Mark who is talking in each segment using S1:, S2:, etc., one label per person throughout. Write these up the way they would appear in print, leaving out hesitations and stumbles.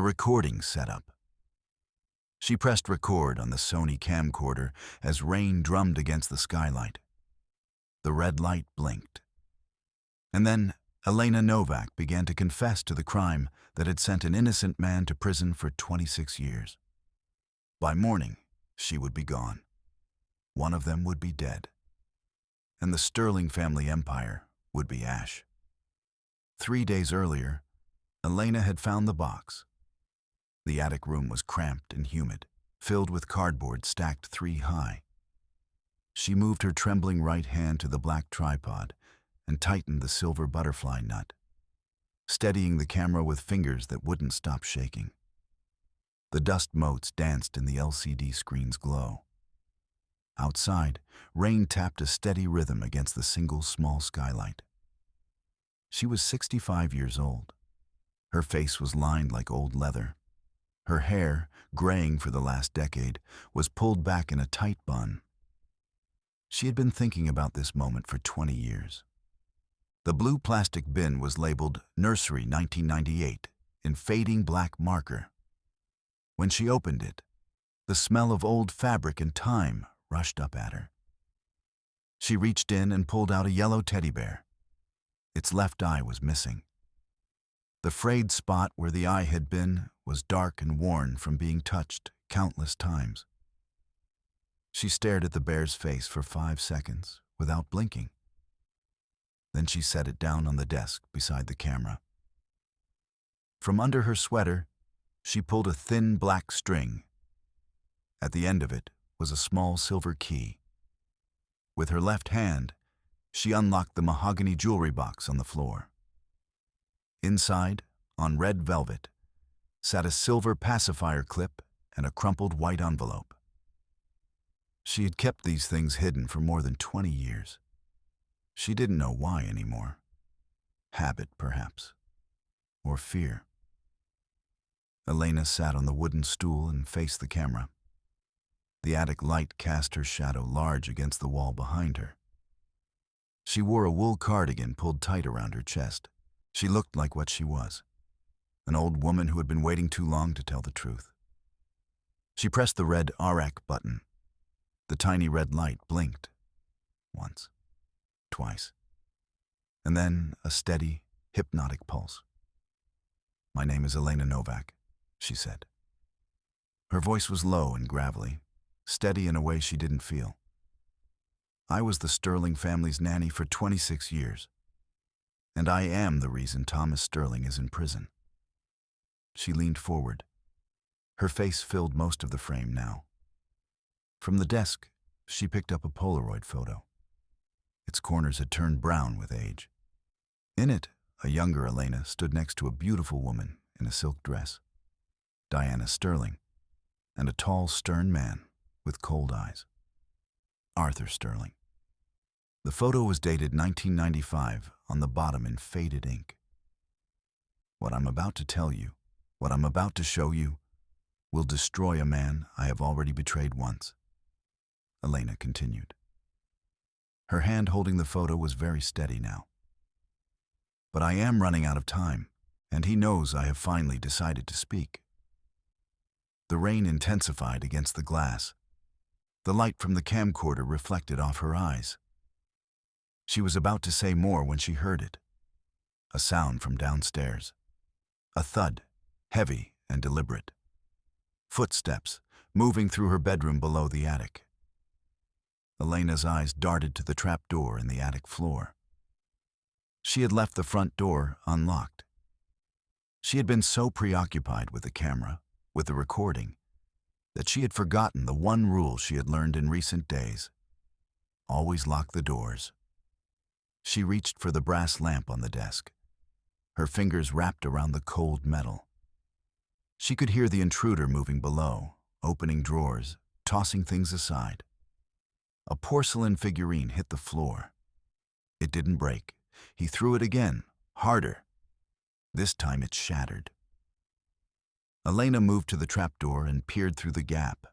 S1: The recording setup. She pressed record on the Sony camcorder as rain drummed against the skylight. The red light blinked. And then Elena Novak began to confess to the crime that had sent an innocent man to prison for 26 years. By morning, she would be gone. One of them would be dead. And the Sterling family empire would be ash. 3 days earlier, Elena had found the box. The attic room was cramped and humid, filled with cardboard stacked 3 high. She moved her trembling right hand to the black tripod and tightened the silver butterfly nut, steadying the camera with fingers that wouldn't stop shaking. The dust motes danced in the LCD screen's glow. Outside, rain tapped a steady rhythm against the single small skylight. She was 65 years old. Her face was lined like old leather. Her hair, graying for the last decade, was pulled back in a tight bun. She had been thinking about this moment for 20 years. The blue plastic bin was labeled Nursery 1998 in fading black marker. When she opened it, the smell of old fabric and time rushed up at her. She reached in and pulled out a yellow teddy bear. Its left eye was missing. The frayed spot where the eye had been was dark and worn from being touched countless times. She stared at the bear's face for 5 seconds without blinking. Then she set it down on the desk beside the camera. From under her sweater, she pulled a thin black string. At the end of it was a small silver key. With her left hand, she unlocked the mahogany jewelry box on the floor. Inside, on red velvet, sat a silver pacifier clip and a crumpled white envelope. She had kept these things hidden for more than 20 years. She didn't know why anymore. Habit, perhaps. Or fear. Elena sat on the wooden stool and faced the camera. The attic light cast her shadow large against the wall behind her. She wore a wool cardigan pulled tight around her chest. She looked like what she was, an old woman who had been waiting too long to tell the truth. She pressed the red REC button. The tiny red light blinked. Once. Twice. And then a steady, hypnotic pulse. "My name is Elena Novak," she said. Her voice was low and gravelly, steady in a way she didn't feel. "I was the Sterling family's nanny for 26 years. And I am the reason Thomas Sterling is in prison." She leaned forward. Her face filled most of the frame now. From the desk, she picked up a Polaroid photo. Its corners had turned brown with age. In it, a younger Elena stood next to a beautiful woman in a silk dress, Diana Sterling, and a tall, stern man with cold eyes, Arthur Sterling. The photo was dated 1995 on the bottom in faded ink. "What I'm about to tell you, what I'm about to show you, will destroy a man I have already betrayed once," Elena continued. Her hand holding the photo was very steady now. "But I am running out of time, and he knows I have finally decided to speak." The rain intensified against the glass. The light from the camcorder reflected off her eyes. She was about to say more when she heard it. A sound from downstairs. A thud, heavy and deliberate. Footsteps, moving through her bedroom below the attic. Elena's eyes darted to the trap door in the attic floor. She had left the front door unlocked. She had been so preoccupied with the camera, with the recording, that she had forgotten the one rule she had learned in recent days. Always lock the doors. She reached for the brass lamp on the desk, her fingers wrapped around the cold metal. She could hear the intruder moving below, opening drawers, tossing things aside. A porcelain figurine hit the floor. It didn't break. He threw it again, harder. This time it shattered. Elena moved to the trapdoor and peered through the gap.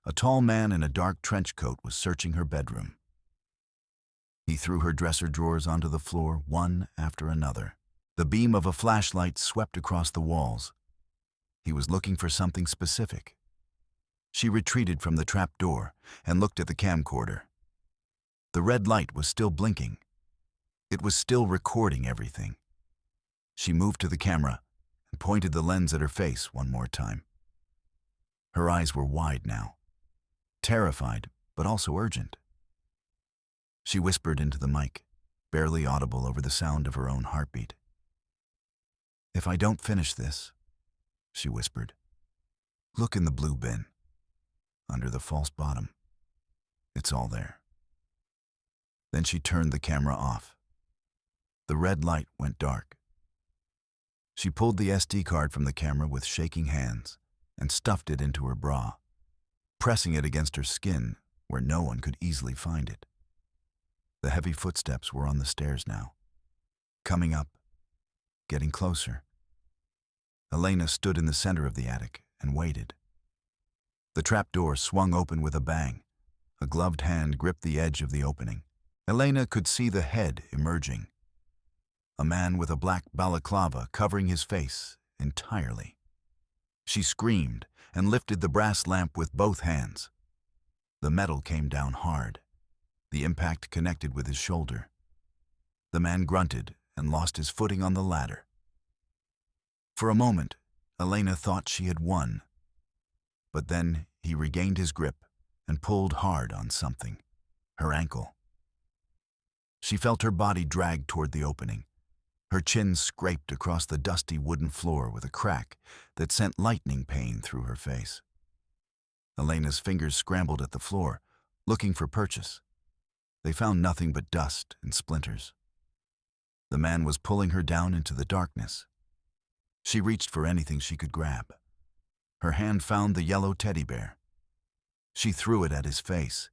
S1: A tall man in a dark trench coat was searching her bedroom. He threw her dresser drawers onto the floor, one after another. The beam of a flashlight swept across the walls. He was looking for something specific. She retreated from the trap door and looked at the camcorder. The red light was still blinking. It was still recording everything. She moved to the camera and pointed the lens at her face one more time. Her eyes were wide now, terrified but also urgent. She whispered into the mic, barely audible over the sound of her own heartbeat. "If I don't finish this," she whispered, "look in the blue bin, under the false bottom. It's all there." Then she turned the camera off. The red light went dark. She pulled the SD card from the camera with shaking hands and stuffed it into her bra, pressing it against her skin where no one could easily find it. The heavy footsteps were on the stairs now, coming up, getting closer. Elena stood in the center of the attic and waited. The trap door swung open with a bang. A gloved hand gripped the edge of the opening. Elena could see the head emerging. A man with a black balaclava covering his face entirely. She screamed and lifted the brass lamp with both hands. The metal came down hard. The impact connected with his shoulder. The man grunted and lost his footing on the ladder. For a moment, Elena thought she had won. But then he regained his grip and pulled hard on something, her ankle. She felt her body drag toward the opening. Her chin scraped across the dusty wooden floor with a crack that sent lightning pain through her face. Elena's fingers scrambled at the floor, looking for purchase. They found nothing but dust and splinters. The man was pulling her down into the darkness. She reached for anything she could grab. Her hand found the yellow teddy bear. She threw it at his face.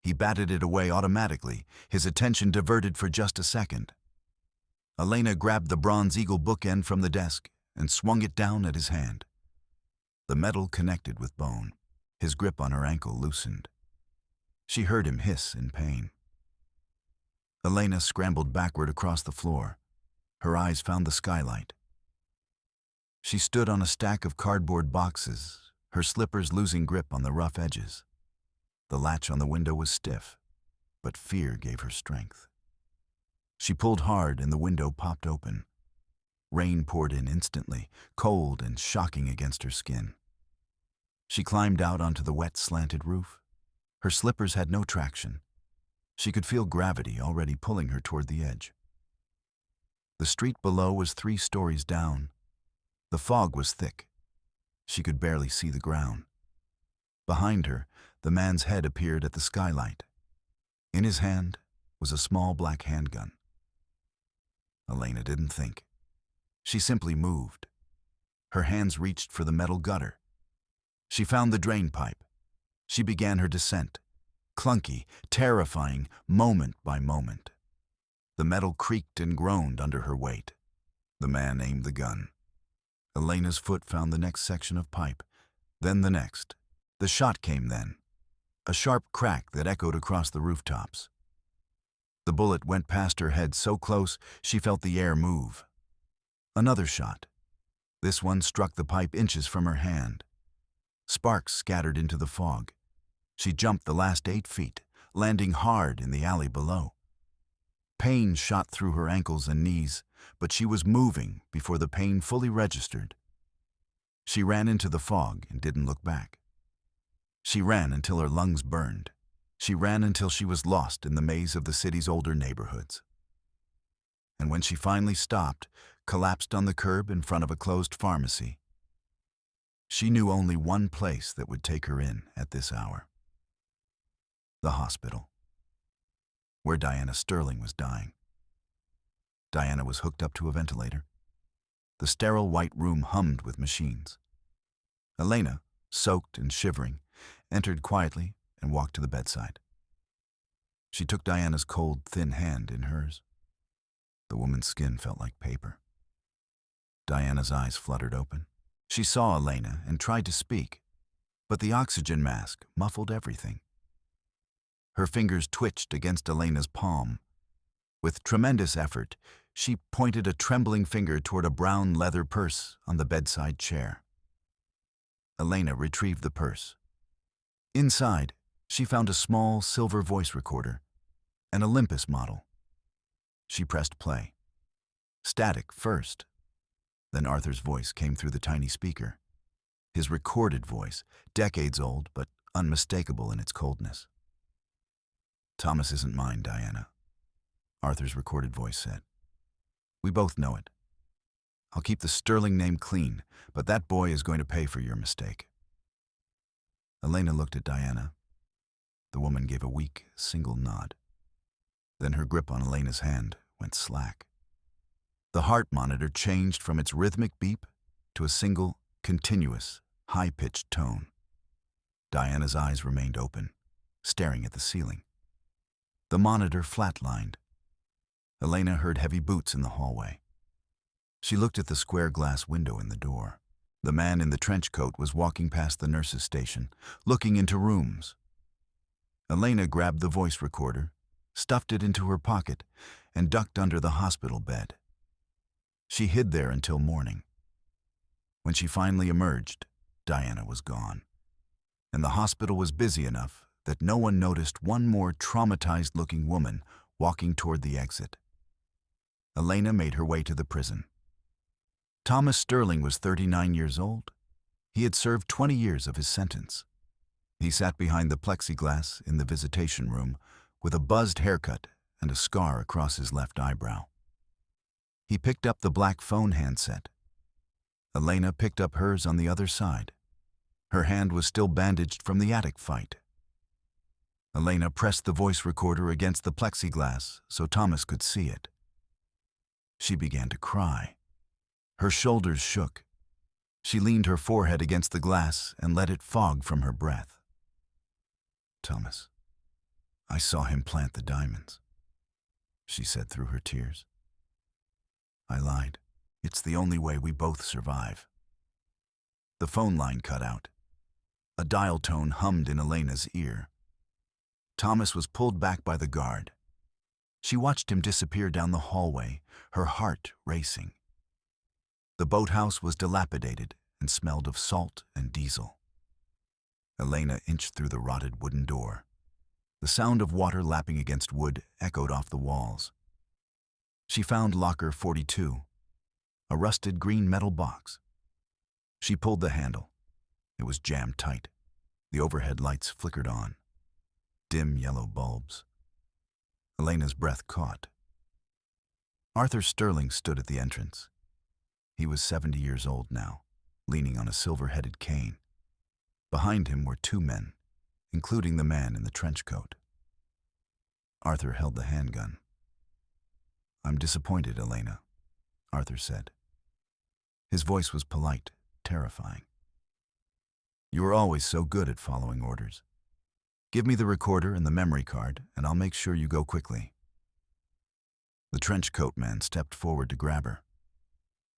S1: He batted it away automatically, his attention diverted for just a second. Elena grabbed the bronze eagle bookend from the desk and swung it down at his hand. The metal connected with bone. His grip on her ankle loosened. She heard him hiss in pain. Elena scrambled backward across the floor. Her eyes found the skylight. She stood on a stack of cardboard boxes, her slippers losing grip on the rough edges. The latch on the window was stiff, but fear gave her strength. She pulled hard and the window popped open. Rain poured in instantly, cold and shocking against her skin. She climbed out onto the wet, slanted roof. Her slippers had no traction. She could feel gravity already pulling her toward the edge. The street below was 3 stories down. The fog was thick. She could barely see the ground. Behind her, the man's head appeared at the skylight. In his hand was a small black handgun. Elena didn't think. She simply moved. Her hands reached for the metal gutter. She found the drain pipe. She began her descent, clunky, terrifying, moment by moment. The metal creaked and groaned under her weight. The man aimed the gun. Elena's foot found the next section of pipe, then the next. The shot came then, a sharp crack that echoed across the rooftops. The bullet went past her head so close she felt the air move. Another shot. This one struck the pipe inches from her hand. Sparks scattered into the fog. She jumped the last 8 feet, landing hard in the alley below. Pain shot through her ankles and knees, but she was moving before the pain fully registered. She ran into the fog and didn't look back. She ran until her lungs burned. She ran until she was lost in the maze of the city's older neighborhoods. And when she finally stopped, collapsed on the curb in front of a closed pharmacy, she knew only one place that would take her in at this hour. The hospital, where Diana Sterling was dying. Diana was hooked up to a ventilator. The sterile white room hummed with machines. Elena, soaked and shivering, entered quietly and walked to the bedside. She took Diana's cold, thin hand in hers. The woman's skin felt like paper. Diana's eyes fluttered open. She saw Elena and tried to speak, but the oxygen mask muffled everything. Her fingers twitched against Elena's palm. With tremendous effort, she pointed a trembling finger toward a brown leather purse on the bedside chair. Elena retrieved the purse. Inside, she found a small silver voice recorder, an Olympus model. She pressed play. Static first. Then Arthur's voice came through the tiny speaker. His recorded voice, decades old but unmistakable in its coldness. "Thomas isn't mine, Diana," Arthur's recorded voice said. "We both know it. I'll keep the Sterling name clean, but that boy is going to pay for your mistake." Elena looked at Diana. The woman gave a weak, single nod. Then her grip on Elena's hand went slack. The heart monitor changed from its rhythmic beep to a single, continuous, high-pitched tone. Diana's eyes remained open, staring at the ceiling. The monitor flatlined. Elena heard heavy boots in the hallway. She looked at the square glass window in the door. The man in the trench coat was walking past the nurse's station, looking into rooms. Elena grabbed the voice recorder, stuffed it into her pocket, and ducked under the hospital bed. She hid there until morning. When she finally emerged, Diana was gone, and the hospital was busy enough that no one noticed one more traumatized-looking woman walking toward the exit. Elena made her way to the prison. Thomas Sterling was 39 years old. He had served 20 years of his sentence. He sat behind the plexiglass in the visitation room with a buzzed haircut and a scar across his left eyebrow. He picked up the black phone handset. Elena picked up hers on the other side. Her hand was still bandaged from the attic fight. Elena pressed the voice recorder against the plexiglass so Thomas could see it. She began to cry. Her shoulders shook. She leaned her forehead against the glass and let it fog from her breath. "Thomas, I saw him plant the diamonds," she said through her tears. "I lied. It's the only way we both survive." The phone line cut out. A dial tone hummed in Elena's ear. Thomas was pulled back by the guard. She watched him disappear down the hallway, her heart racing. The boathouse was dilapidated and smelled of salt and diesel. Elena inched through the rotted wooden door. The sound of water lapping against wood echoed off the walls. She found locker 42, a rusted green metal box. She pulled the handle. It was jammed tight. The overhead lights flickered on. Dim yellow bulbs. Elena's breath caught. Arthur Sterling stood at the entrance. He was 70 years old now, leaning on a silver-headed cane. Behind him were two men, including the man in the trench coat. Arthur held the handgun. "I'm disappointed, Elena," Arthur said. His voice was polite, terrifying. "You were always so good at following orders. Give me the recorder and the memory card, and I'll make sure you go quickly." The trench coat man stepped forward to grab her.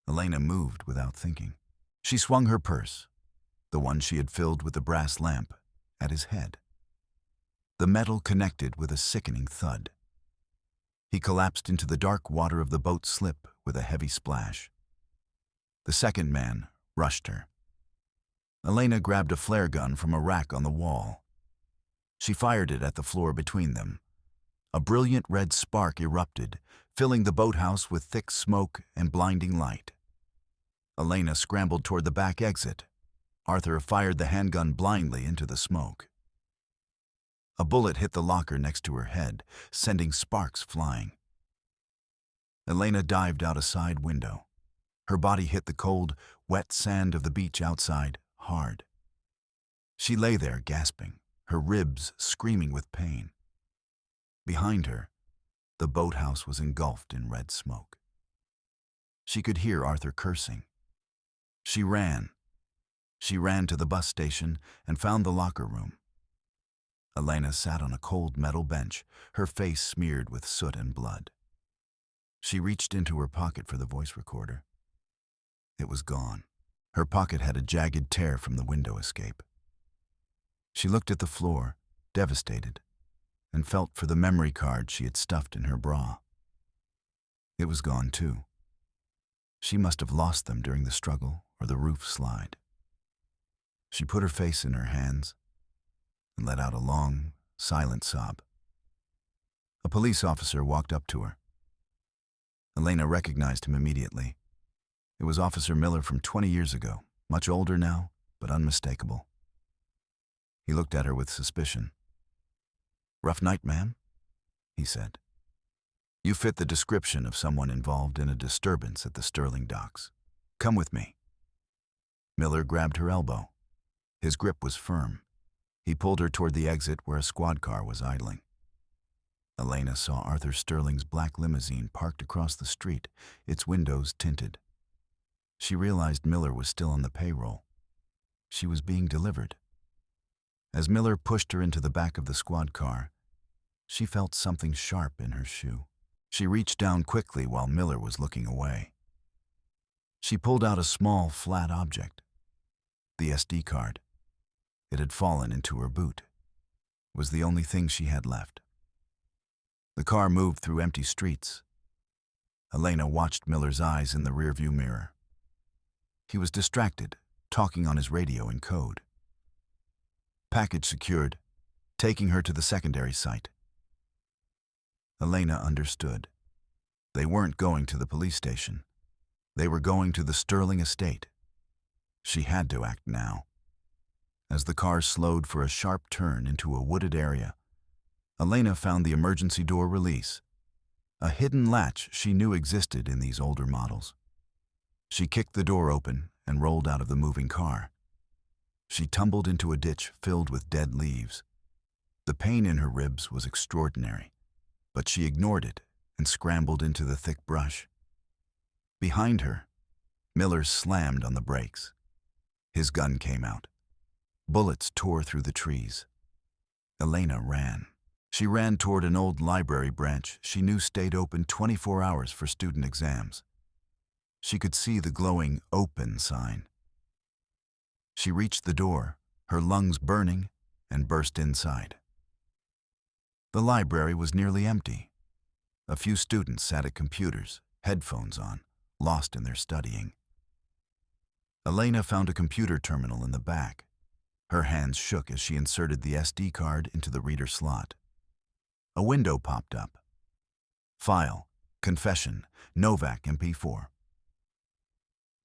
S1: Elena moved without thinking. She swung her purse, the one she had filled with the brass lamp, at his head. The metal connected with a sickening thud. He collapsed into the dark water of the boat's slip with a heavy splash. The second man rushed her. Elena grabbed a flare gun from a rack on the wall. She fired it at the floor between them. A brilliant red spark erupted, filling the boathouse with thick smoke and blinding light. Elena scrambled toward the back exit. Arthur fired the handgun blindly into the smoke. A bullet hit the locker next to her head, sending sparks flying. Elena dived out a side window. Her body hit the cold, wet sand of the beach outside hard. She lay there gasping, her ribs screaming with pain. Behind her, the boathouse was engulfed in red smoke. She could hear Arthur cursing. She ran. She ran to the bus station and found the locker room. Elena sat on a cold metal bench, her face smeared with soot and blood. She reached into her pocket for the voice recorder. It was gone. Her pocket had a jagged tear from the window escape. She looked at the floor, devastated, and felt for the memory card she had stuffed in her bra. It was gone too. She must have lost them during the struggle or the roof slide. She put her face in her hands and let out a long, silent sob. A police officer walked up to her. Elena recognized him immediately. It was Officer Miller from 20 years ago, much older now, but unmistakable. He looked at her with suspicion. "Rough night, ma'am?" he said. "You fit the description of someone involved in a disturbance at the Sterling docks. Come with me." Miller grabbed her elbow. His grip was firm. He pulled her toward the exit where a squad car was idling. Elena saw Arthur Sterling's black limousine parked across the street, its windows tinted. She realized Miller was still on the payroll. She was being delivered. As Miller pushed her into the back of the squad car, she felt something sharp in her shoe. She reached down quickly while Miller was looking away. She pulled out a small, flat object. The SD card. It had fallen into her boot. It was the only thing she had left. The car moved through empty streets. Elena watched Miller's eyes in the rearview mirror. He was distracted, talking on his radio in code. Package secured, taking her to the secondary site. Elena understood. They weren't going to the police station. They were going to the Sterling estate. She had to act now. As the car slowed for a sharp turn into a wooded area, Elena found the emergency door release, a hidden latch she knew existed in these older models. She kicked the door open and rolled out of the moving car. She tumbled into a ditch filled with dead leaves. The pain in her ribs was extraordinary, but she ignored it and scrambled into the thick brush. Behind her, Miller slammed on the brakes. His gun came out. Bullets tore through the trees. Elena ran. She ran toward an old library branch she knew stayed open 24 hours for student exams. She could see the glowing "open" sign. She reached the door, her lungs burning, and burst inside. The library was nearly empty. A few students sat at computers, headphones on, lost in their studying. Elena found a computer terminal in the back. Her hands shook as she inserted the SD card into the reader slot. A window popped up. File, confession, Novak MP4.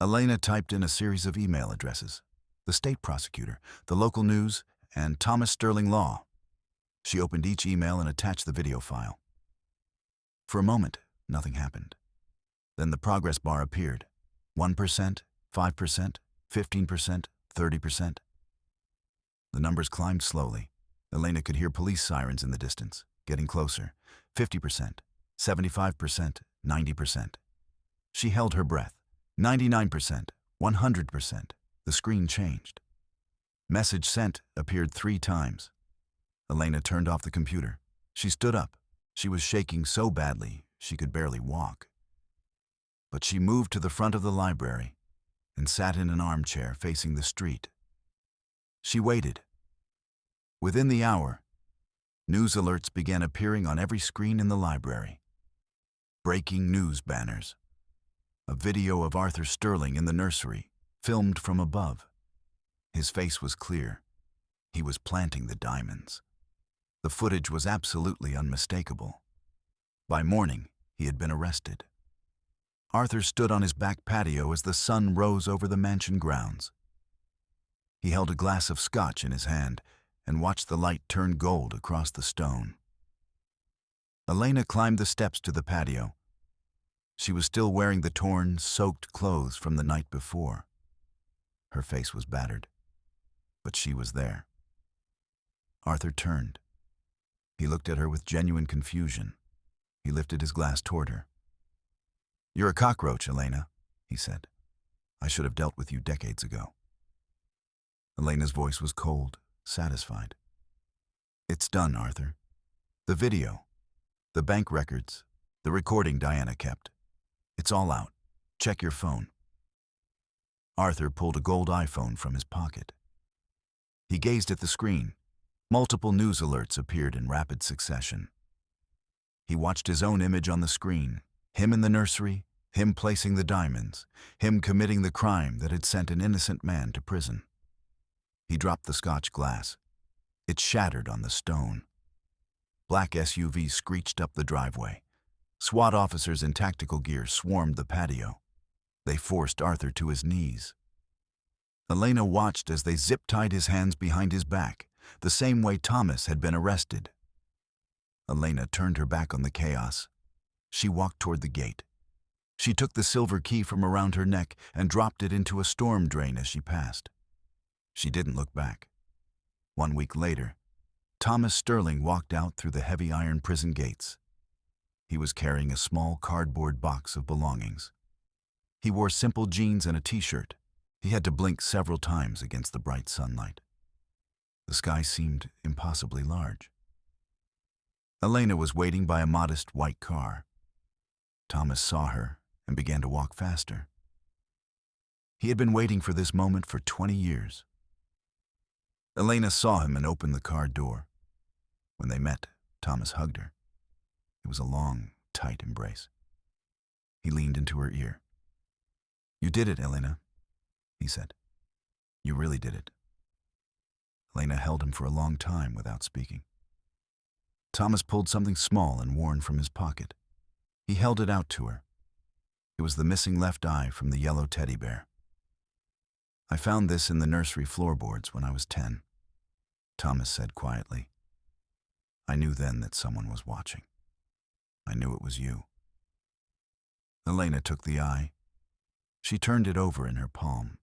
S1: Elena typed in a series of email addresses: the state prosecutor, the local news, and Thomas Sterling Law. She opened each email and attached the video file. For a moment, nothing happened. Then the progress bar appeared. 1%, 5%, 15%, 30%. The numbers climbed slowly. Elena could hear police sirens in the distance, getting closer. 50%, 75%, 90%. She held her breath. 99%, 100%. The screen changed. Message sent appeared 3 times. Elena turned off the computer. She stood up. She was shaking so badly she could barely walk. But she moved to the front of the library and sat in an armchair facing the street. She waited. Within the hour, news alerts began appearing on every screen in the library. Breaking news banners. A video of Arthur Sterling in the nursery, filmed from above. His face was clear. He was planting the diamonds. The footage was absolutely unmistakable. By morning, he had been arrested. Arthur stood on his back patio as the sun rose over the mansion grounds. He held a glass of scotch in his hand and watched the light turn gold across the stone. Elena climbed the steps to the patio. She was still wearing the torn, soaked clothes from the night before. Her face was battered, but she was there. Arthur turned. He looked at her with genuine confusion. He lifted his glass toward her. "You're a cockroach, Elena," he said. "I should have dealt with you decades ago." Elena's voice was cold, satisfied. "It's done, Arthur. The video, the bank records, the recording Diana kept. It's all out. Check your phone." Arthur pulled a gold iPhone from his pocket. He gazed at the screen. Multiple news alerts appeared in rapid succession. He watched his own image on the screen, him in the nursery, him placing the diamonds, him committing the crime that had sent an innocent man to prison. He dropped the Scotch glass. It shattered on the stone. Black SUVs screeched up the driveway. SWAT officers in tactical gear swarmed the patio. They forced Arthur to his knees. Elena watched as they zip-tied his hands behind his back, the same way Thomas had been arrested. Elena turned her back on the chaos. She walked toward the gate. She took the silver key from around her neck and dropped it into a storm drain as she passed. She didn't look back. 1 week later, Thomas Sterling walked out through the heavy iron prison gates. He was carrying a small cardboard box of belongings. He wore simple jeans and a t-shirt. He had to blink several times against the bright sunlight. The sky seemed impossibly large. Elena was waiting by a modest white car. Thomas saw her and began to walk faster. He had been waiting for this moment for 20 years. Elena saw him and opened the car door. When they met, Thomas hugged her. It was a long, tight embrace. He leaned into her ear. "You did it, Elena," he said. "You really did it." Elena held him for a long time without speaking. Thomas pulled something small and worn from his pocket. He held it out to her. It was the missing left eye from the yellow teddy bear. "I found this in the nursery floorboards when I was 10, Thomas said quietly. "I knew then that someone was watching. I knew it was you." Elena took the eye. She turned it over in her palm.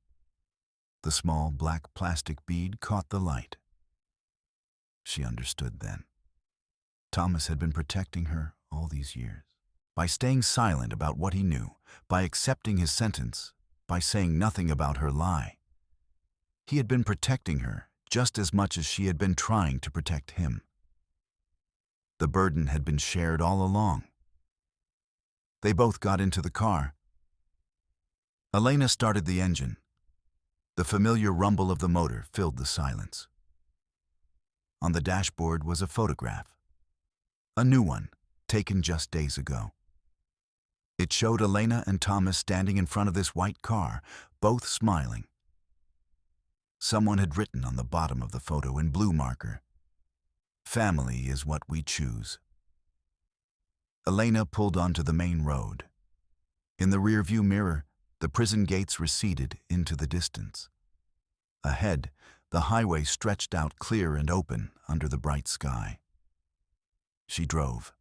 S1: The small black plastic bead caught the light. She understood then. Thomas had been protecting her all these years. By staying silent about what he knew, by accepting his sentence, by saying nothing about her lie. He had been protecting her just as much as she had been trying to protect him. The burden had been shared all along. They both got into the car. Elena started the engine. The familiar rumble of the motor filled the silence. On the dashboard was a photograph. A new one, taken just days ago. It showed Elena and Thomas standing in front of this white car, both smiling. Someone had written on the bottom of the photo in blue marker, "Family is what we choose." Elena pulled onto the main road. In the rearview mirror, the prison gates receded into the distance. Ahead, the highway stretched out clear and open under the bright sky. She drove.